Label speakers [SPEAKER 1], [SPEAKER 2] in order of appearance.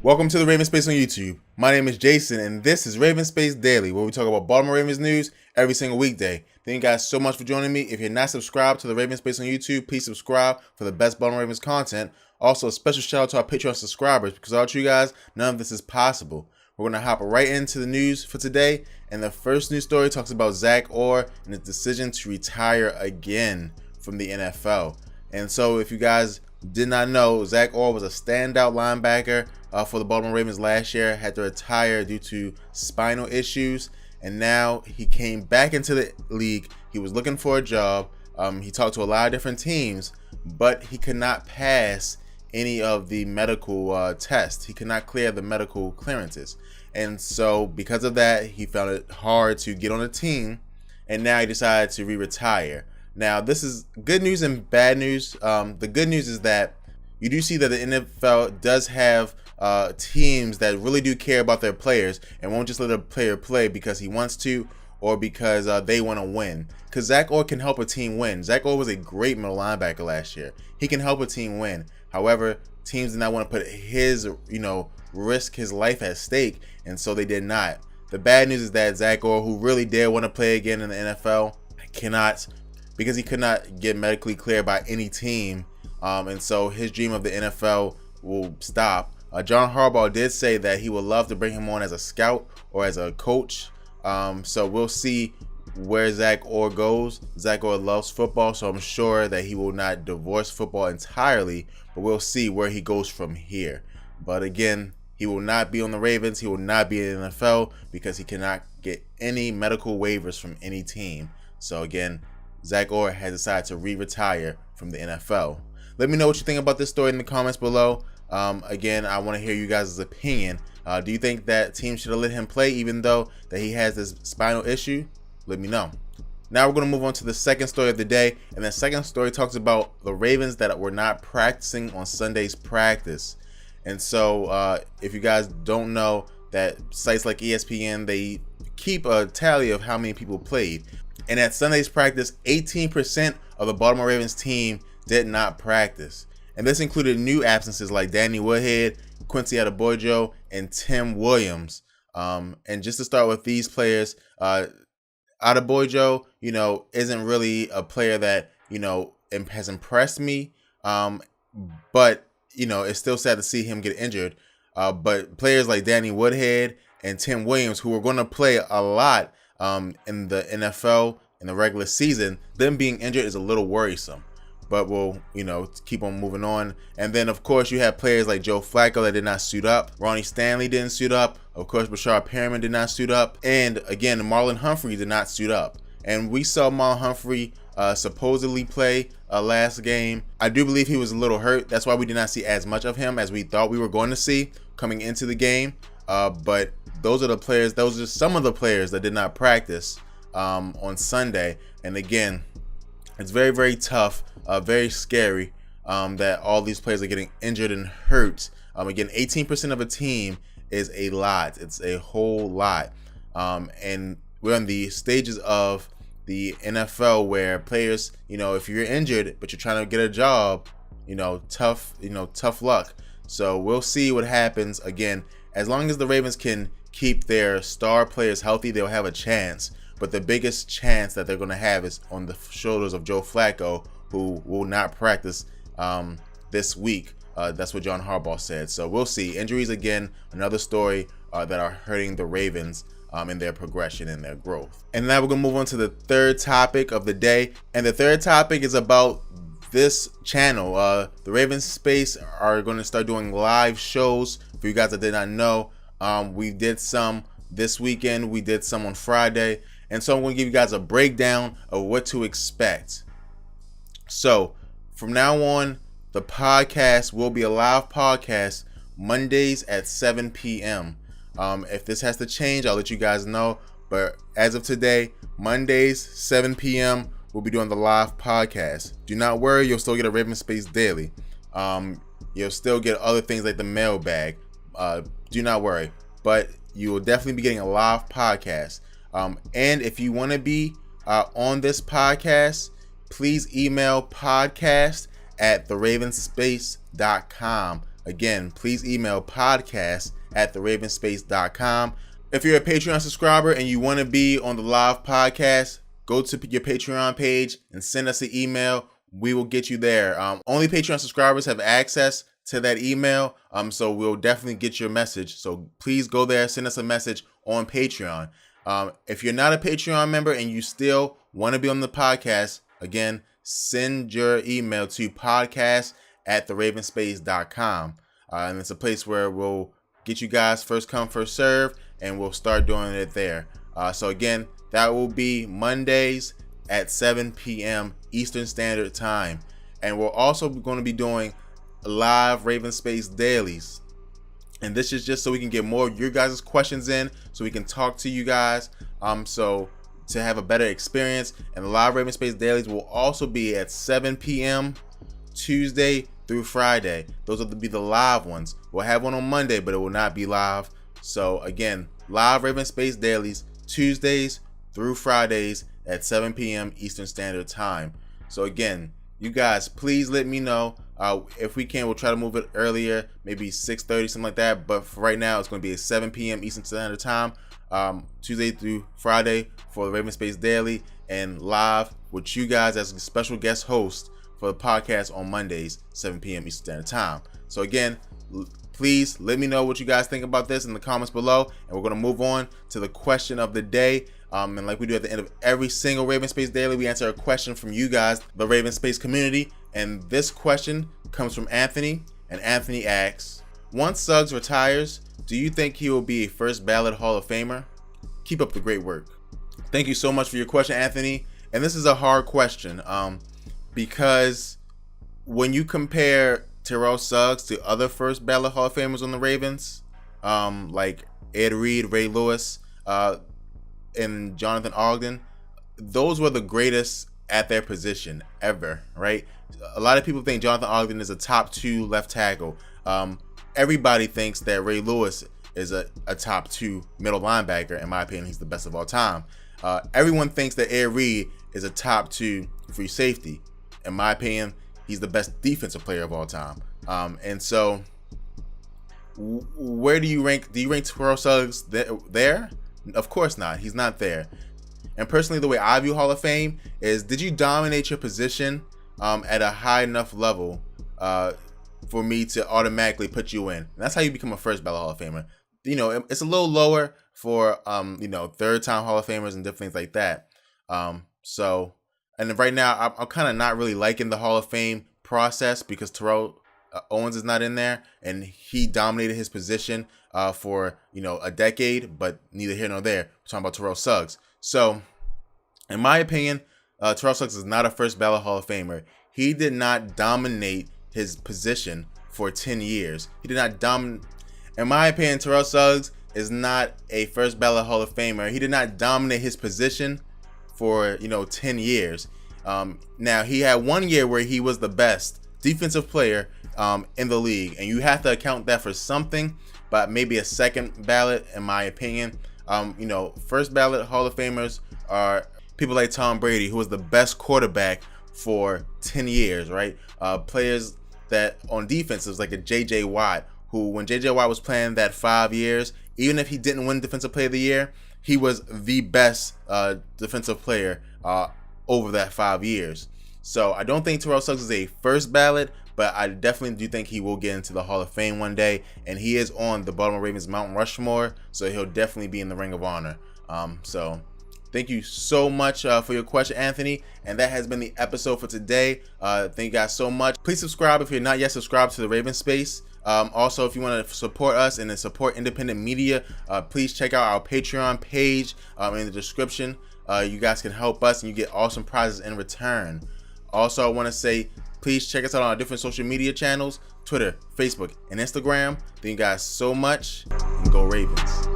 [SPEAKER 1] Welcome to the Raven Space on YouTube. My name is Jason, and this is Raven Space Daily, where we talk about Baltimore Ravens news every single weekday. Thank you guys so much for joining me. If you're not subscribed to the Raven Space on YouTube, please subscribe for the best Baltimore Ravens content. Also, a special shout out to our Patreon subscribers, because without you guys, none of this is possible. We're going to hop right into the news for today, and the first news story talks about Zach Orr and his decision to retire again from the NFL. And so, if you guys did not know, Zach Orr was a standout linebacker for the Baltimore Ravens last year, had to retire due to spinal issues, and now he came back into the league. He was looking for a job. He talked to a lot of different teams, but he could not pass any of the medical tests. He could not clear the medical clearances. And so because of that, he found it hard to get on a team, and now he decided to retire. Now, this is good news and bad news. The good news is that you do see that the NFL does have teams that really do care about their players and won't just let a player play because he wants to or because they want to win. Because Zack Orr can help a team win. Zack Orr was a great middle linebacker last year. He can help a team win. However, teams did not want to put his, risk his life at stake, and so they did not. The bad news is that Zack Orr, who really did want to play again in the NFL, cannot, because he could not get medically cleared by any team, and so his dream of the NFL will stop. John Harbaugh did say that he would love to bring him on as a scout or as a coach, so we'll see where Zack Orr goes. Zack Orr loves football, so I'm sure that he will not divorce football entirely, but we'll see where he goes from here. But again, he will not be on the Ravens. He will not be in the NFL because he cannot get any medical waivers from any team. So again, Zack Orr has decided to retire from the NFL. Let me know what you think about this story in the comments below. Again, I want to hear you guys' opinion. Do you think that teams should have let him play even though that he has this spinal issue? Let me know. Now we're going to move on to the second story of the day, and the second story talks about the Ravens that were not practicing on Sunday's practice. And so if you guys don't know, that sites like ESPN, they keep a tally of how many people played. And at Sunday's practice, 18% of the Baltimore Ravens team did not practice. And this included new absences like Danny Woodhead, Quincy Adebojo, and Tim Williams. And just to start with these players, Adebojo, isn't really a player that, has impressed me. But, it's still sad to see him get injured. But players like Danny Woodhead and Tim Williams, who are going to play a lot in the NFL in the regular season, them being injured is a little worrisome. But we'll, keep on moving on. And then, of course, you have players like Joe Flacco that did not suit up. Ronnie Stanley didn't suit up. Of course, Brashard Perriman did not suit up. And again, Marlon Humphrey did not suit up. And we saw Marlon Humphrey supposedly play last game. I do believe he was a little hurt. That's why we did not see as much of him as we thought we were going to see coming into the game. But those are some of the players that did not practice on Sunday. And again, it's very, very tough, very scary that all these players are getting injured and hurt. Again, 18% of a team is a lot. It's a whole lot. And we're on the stages of the NFL where players, if you're injured but you're trying to get a job, tough luck. So we'll see what happens. Again, as long as the Ravens can keep their star players healthy, they'll have a chance. But the biggest chance that they're going to have is on the shoulders of Joe Flacco, who will not practice this week. That's what John Harbaugh said. So we'll see. Injuries, again, another story that are hurting the Ravens in their progression and their growth. And now we're going to move on to the third topic of the day. And the third topic is about this channel. The Ravens Space are going to start doing live shows. For you guys that did not know, we did some this weekend. We did some on Friday. And so I'm going to give you guys a breakdown of what to expect. So from now on, the podcast will be a live podcast Mondays at 7 p.m. If this has to change, I'll let you guys know. But as of today, Mondays, 7 p.m., we'll be doing the live podcast. Do not worry, you'll still get a Raven Space Daily. You'll still get other things like the mailbag. Do not worry. But you will definitely be getting a live podcast. And if you want to be on this podcast, please email podcast@theravenspace.com. again, please email podcast@theravenspace.com. If you're a Patreon subscriber and you want to be on the live podcast, go to your Patreon page and send us an email. We will get you there. Only Patreon subscribers have access to that email, so we'll definitely get your message. So please go there, send us a message on Patreon. If you're not a Patreon member and you still want to be on the podcast, again, send your email to podcast@theravenspace.com. And it's a place where we'll get you guys first come, first serve, and we'll start doing it there. So again, that will be Mondays at 7 p.m. Eastern Standard Time. And we're also going to be doing live Raven Space dailies. And this is just so we can get more of your guys' questions in, so we can talk to you guys. So to have a better experience. And the live Raven Space dailies will also be at 7 p.m. Tuesday through Friday. Those will be the live ones. We'll have one on Monday, but it will not be live. So again, live Raven Space dailies Tuesdays through Fridays at 7 p.m. Eastern Standard Time. So again, you guys, please let me know. If we can, we'll try to move it earlier, maybe 6:30, something like that. But for right now, it's going to be at 7 p.m. Eastern Standard Time, Tuesday through Friday for the Raven Space Daily, and live with you guys as a special guest host for the podcast on Mondays, 7 p.m. Eastern Standard Time. So again, please let me know what you guys think about this in the comments below, and we're going to move on to the question of the day. And like we do at the end of every single Raven Space Daily, we answer a question from you guys, the Raven Space community. And this question comes from Anthony, and Anthony asks, once Suggs retires, do you think he will be a first ballot Hall of Famer? Keep up the great work. Thank you so much for your question, Anthony. And this is a hard question because when you compare Terrell Suggs to other first ballot Hall of Famers on the Ravens, like Ed Reed, Ray Lewis, and Jonathan Ogden, those were the greatest at their position ever, right? A lot of people think Jonathan Ogden is a top 2 left tackle. Everybody thinks that Ray Lewis is a top 2 middle linebacker. In my opinion, he's the best of all time. Everyone thinks that Ed Reed is a top 2 free safety. In my opinion, he's the best defensive player of all time. And so where do you rank Terrell Suggs there? Of course not. He's not there. And personally, the way I view Hall of Fame is, did you dominate your position at a high enough level for me to automatically put you in? And that's how you become a first ballot Hall of Famer. You know, it's a little lower for third time Hall of Famers and different things like that. So, and right now I'm kind of not really liking the Hall of Fame process because Terrell Owens is not in there, and he dominated his position for a decade, but neither here nor there. We're talking about Terrell Suggs. So, in my opinion, Terrell Suggs is not a first ballot Hall of Famer. He did not dominate his position for 10 years. He did not dominate. In my opinion, Terrell Suggs is not a first ballot Hall of Famer. He did not dominate his position for 10 years. Now he had 1 year where he was the best defensive player in the league, and you have to account that for something, but maybe a second ballot, in my opinion. First ballot Hall of Famers are people like Tom Brady, who was the best quarterback for 10 years, right? Players that on defenses like a J.J. Watt, who when J.J. Watt was playing that 5 years, even if he didn't win Defensive Player of the Year, he was the best defensive player over that 5 years. So I don't think Terrell Suggs is a first ballot, but I definitely do think he will get into the Hall of Fame one day, and he is on the Baltimore Ravens Mount Rushmore, so he'll definitely be in the Ring of Honor. So thank you so much for your question, Anthony, and that has been the episode for today. Thank you guys so much. Please subscribe if you're not yet subscribed to the Raven Space. Also, if you want to support us and support independent media, please check out our Patreon page in the description. You guys can help us and you get awesome prizes in return. Also, I want to say, please check us out on our different social media channels, Twitter, Facebook, and Instagram. Thank you guys so much, and go Ravens.